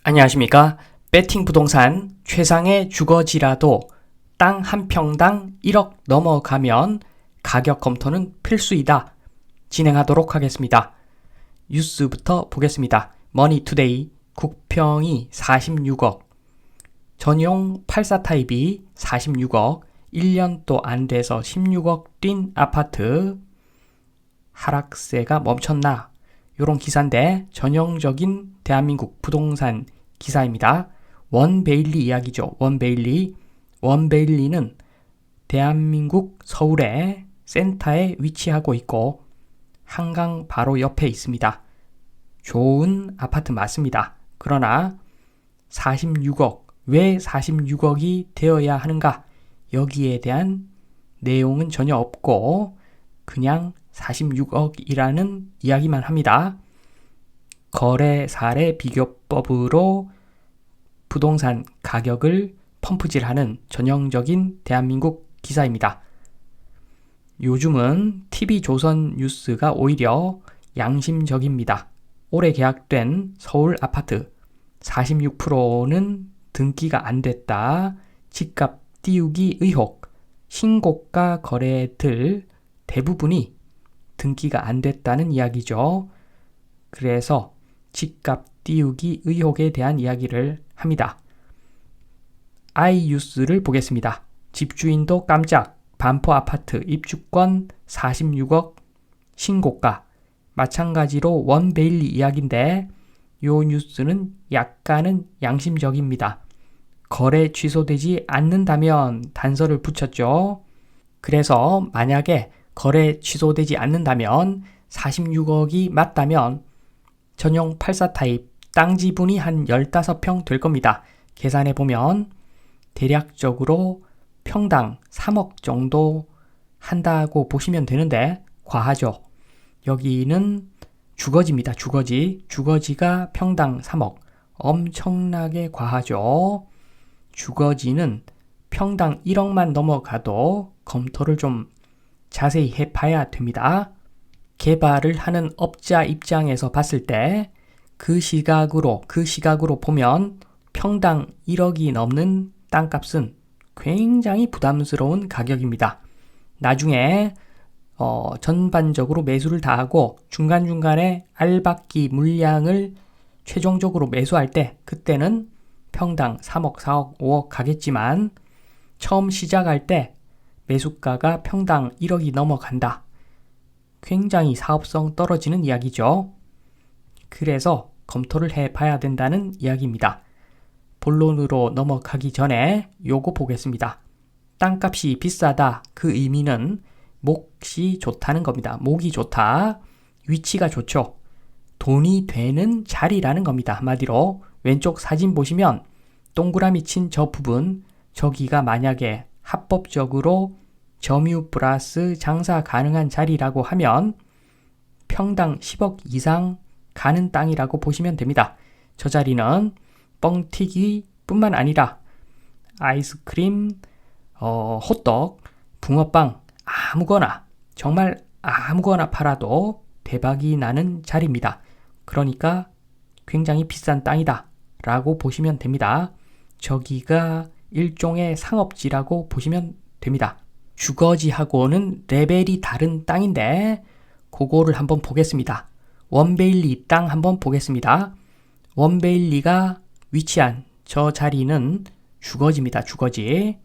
안녕하십니까? 배팅 부동산 최상의 주거지라도 땅 한 평당 1억 넘어가면 가격 검토는 필수이다. 진행하도록 하겠습니다. 뉴스부터 보겠습니다. 머니투데이 국평이 46억, 전용 84 타입이 46억, 1년도 안 돼서 16억 뛴 아파트, 하락세가 멈췄나? 요런 기사인데 전형적인 대한민국 부동산 기사입니다. 원베일리 이야기죠. 원베일리는 대한민국 서울의 센터에 위치하고 있고 한강 바로 옆에 있습니다. 좋은 아파트 맞습니다. 그러나 46억, 왜 46억이 되어야 하는가? 여기에 대한 내용은 전혀 없고 그냥 46억이라는 이야기만 합니다. 거래 사례 비교법으로 부동산 가격을 펌프질하는 전형적인 대한민국 기사입니다. 요즘은 TV조선 뉴스가 오히려 양심적입니다. 올해 계약된 서울 아파트 46%는 등기가 안 됐다. 집값 띄우기 의혹, 신고가 거래들 대부분이 등기가 안 됐다는 이야기죠. 그래서 집값 띄우기 의혹에 대한 이야기를 합니다. 아이뉴스를 보겠습니다. 집주인도 깜짝, 반포 아파트 입주권 46억 신고가. 마찬가지로 원베일리 이야기인데 요 뉴스는 약간은 양심적입니다. 거래 취소되지 않는다면 단서를 붙였죠. 그래서 만약에 거래 취소되지 않는다면 46억이 맞다면 전용 84 타입 땅 지분이 한 15평 될 겁니다. 계산해 보면 대략적으로 평당 3억 정도 한다고 보시면 되는데 과하죠. 여기는 주거지입니다. 주거지가 평당 3억. 엄청나게 과하죠. 주거지는 평당 1억만 넘어가도 검토를 좀 자세히 해봐야 됩니다. 개발을 하는 업자 입장에서 봤을 때 그 시각으로 보면 평당 1억이 넘는 땅값은 굉장히 부담스러운 가격입니다. 나중에 전반적으로 매수를 다 하고 중간중간에 알박기 물량을 최종적으로 매수할 때 그때는 평당 3억, 4억, 5억 가겠지만 처음 시작할 때 매수가가 평당 1억이 넘어간다. 굉장히 사업성 떨어지는 이야기죠. 그래서 검토를 해봐야 된다는 이야기입니다. 본론으로 넘어가기 전에 요거 보겠습니다. 땅값이 비싸다. 그 의미는 몫이 좋다는 겁니다. 목이 좋다. 위치가 좋죠. 돈이 되는 자리라는 겁니다. 한마디로 왼쪽 사진 보시면 동그라미 친 저 부분, 저기가 만약에 합법적으로 점유 플러스 장사 가능한 자리라고 하면 평당 10억 이상 가는 땅이라고 보시면 됩니다. 저 자리는 뻥튀기 뿐만 아니라 아이스크림, 호떡, 붕어빵 아무거나 정말 아무거나 팔아도 대박이 나는 자리입니다. 그러니까 굉장히 비싼 땅이다 라고 보시면 됩니다. 저기가 일종의 상업지라고 보시면 됩니다. 주거지하고는 레벨이 다른 땅인데 그거를 한번 보겠습니다. 원베일리 땅 한번 보겠습니다. 원베일리가 위치한 저 자리는 주거지입니다. 주거지.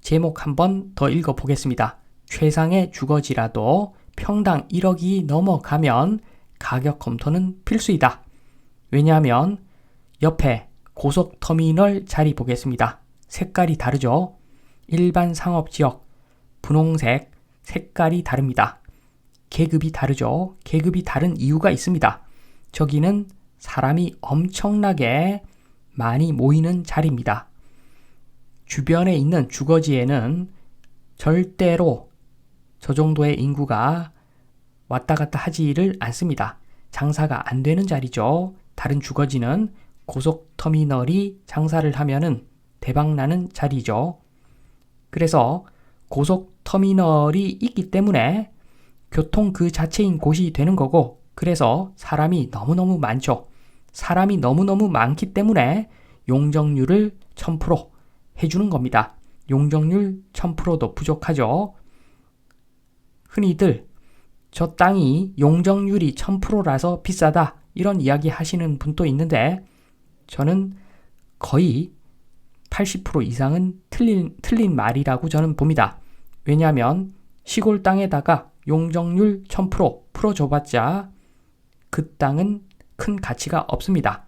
제목 한번 더 읽어보겠습니다. 최상의 주거지라도 평당 1억이 넘어가면 가격 검토는 필수이다. 왜냐하면 옆에 고속터미널 자리 보겠습니다. 색깔이 다르죠? 일반 상업지역, 분홍색, 색깔이 다릅니다. 계급이 다르죠? 계급이 다른 이유가 있습니다. 저기는 사람이 엄청나게 많이 모이는 자리입니다. 주변에 있는 주거지에는 절대로 저 정도의 인구가 왔다 갔다 하지를 않습니다. 장사가 안 되는 자리죠. 다른 주거지는 고속터미널이 장사를 하면은 대박나는 자리죠. 그래서 고속터미널이 있기 때문에 교통 그 자체인 곳이 되는 거고, 그래서 사람이 너무너무 많죠. 사람이 너무너무 많기 때문에 용적률을 1000% 해주는 겁니다. 용적률 1000%도 부족하죠. 흔히들 저 땅이 용적률이 1000%라서 비싸다 이런 이야기 하시는 분도 있는데 저는 거의 80% 이상은 틀린 말이라고 저는 봅니다. 왜냐하면 시골 땅에다가 용적률 1000% 풀어줘봤자 그 땅은 큰 가치가 없습니다.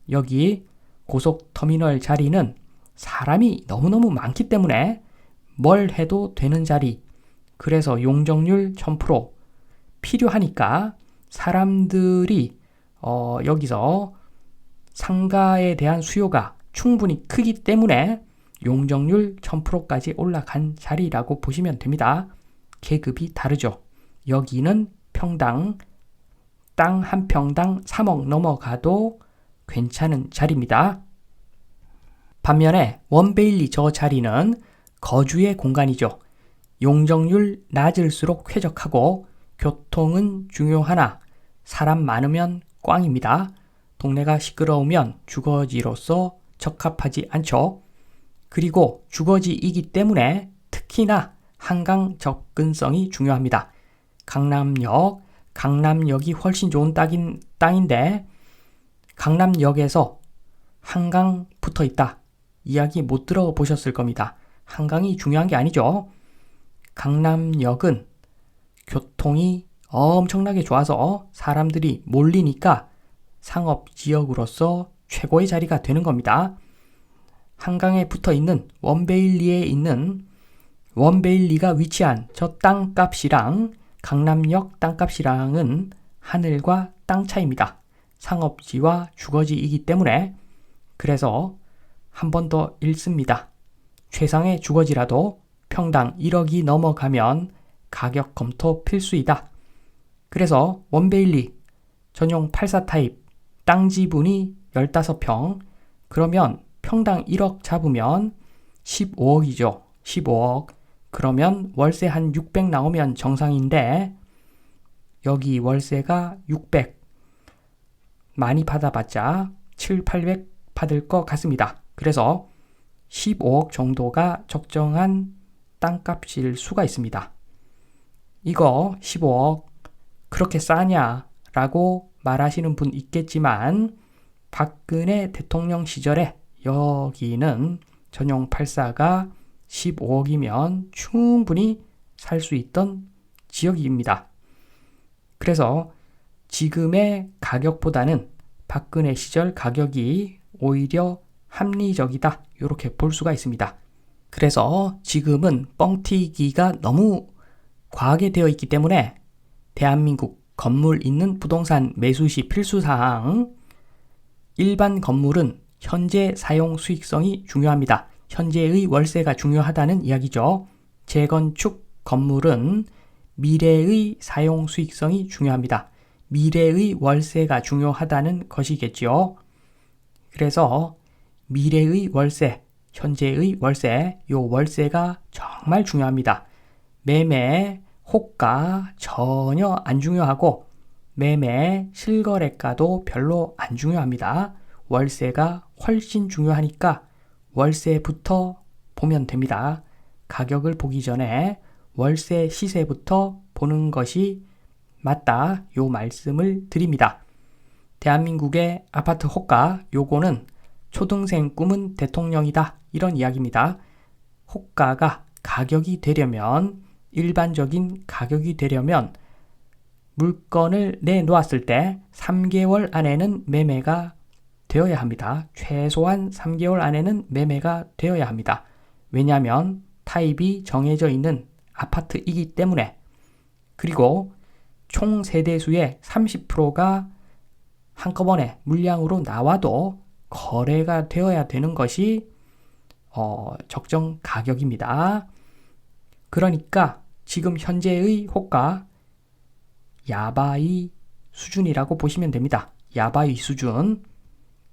여기 고속터미널 자리는 사람이 너무너무 많기 때문에 뭘 해도 되는 자리, 그래서 용적률 1000% 필요하니까 사람들이 여기서 상가에 대한 수요가 충분히 크기 때문에 용적률 1000%까지 올라간 자리라고 보시면 됩니다. 계급이 다르죠. 여기는 평당 땅 한 평당 3억 넘어가도 괜찮은 자리입니다. 반면에 원베일리 저 자리는 거주의 공간이죠. 용적률 낮을수록 쾌적하고 교통은 중요하나 사람 많으면 꽝입니다. 동네가 시끄러우면 주거지로서 적합하지 않죠. 그리고 주거지이기 때문에 특히나 한강 접근성이 중요합니다. 강남역이 훨씬 좋은 땅인데 강남역에서 한강 붙어 있다. 이야기 못 들어보셨을 겁니다. 한강이 중요한 게 아니죠. 강남역은 교통이 엄청나게 좋아서 사람들이 몰리니까 상업지역으로서 최고의 자리가 되는 겁니다. 한강에 붙어 있는 원베일리에 있는 원베일리가 위치한 저 땅값이랑 강남역 땅값이랑은 하늘과 땅 차이입니다. 상업지와 주거지이기 때문에. 그래서 한 번 더 읽습니다. 최상의 주거지라도 평당 1억이 넘어가면 가격 검토 필수이다. 그래서 원베일리 전용 84 타입 땅 지분이 15평, 그러면 평당 1억 잡으면 15억이죠. 15억. 그러면 월세 한 600 나오면 정상인데 여기 월세가 600 많이 받아봤자 7, 800 받을 것 같습니다. 그래서 15억 정도가 적정한 땅값일 수가 있습니다. 이거 15억 그렇게 싸냐 라고 말하시는 분 있겠지만 박근혜 대통령 시절에 여기는 전용 84가 15억이면 충분히 살 수 있던 지역입니다. 그래서 지금의 가격보다는 박근혜 시절 가격이 오히려 합리적이다. 이렇게 볼 수가 있습니다. 그래서 지금은 뻥튀기가 너무 과하게 되어 있기 때문에 대한민국 건물 있는 부동산 매수 시 필수사항, 일반 건물은 현재 사용 수익성이 중요합니다. 현재의 월세가 중요하다는 이야기죠. 재건축 건물은 미래의 사용 수익성이 중요합니다. 미래의 월세가 중요하다는 것이겠죠. 그래서 미래의 월세, 현재의 월세, 요 월세가 정말 중요합니다. 매매, 호가 전혀 안 중요하고 매매, 실거래가도 별로 안 중요합니다. 월세가 훨씬 중요하니까 월세부터 보면 됩니다. 가격을 보기 전에 월세 시세부터 보는 것이 맞다. 요 말씀을 드립니다. 대한민국의 아파트 호가, 요거는 초등생 꿈은 대통령이다. 이런 이야기입니다. 호가가 가격이 되려면, 일반적인 가격이 되려면 물건을 내놓았을 때 3개월 안에는 매매가 되어야 합니다. 최소한 3개월 안에는 매매가 되어야 합니다. 왜냐하면 타입이 정해져 있는 아파트이기 때문에. 그리고 총 세대수의 30%가 한꺼번에 물량으로 나와도 거래가 되어야 되는 것이 적정 가격입니다. 그러니까 지금 현재의 호가 야바이 수준이라고 보시면 됩니다. 야바이 수준.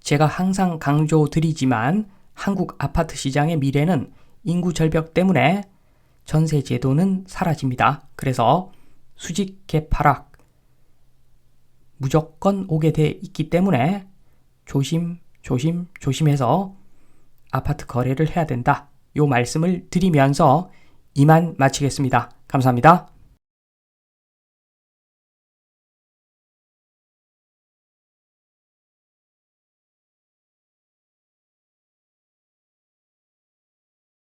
제가 항상 강조드리지만 한국 아파트 시장의 미래는 인구 절벽 때문에 전세 제도는 사라집니다. 그래서 수직 갭 하락 무조건 오게 돼 있기 때문에 조심해서 아파트 거래를 해야 된다. 요 말씀을 드리면서 이만 마치겠습니다. 감사합니다.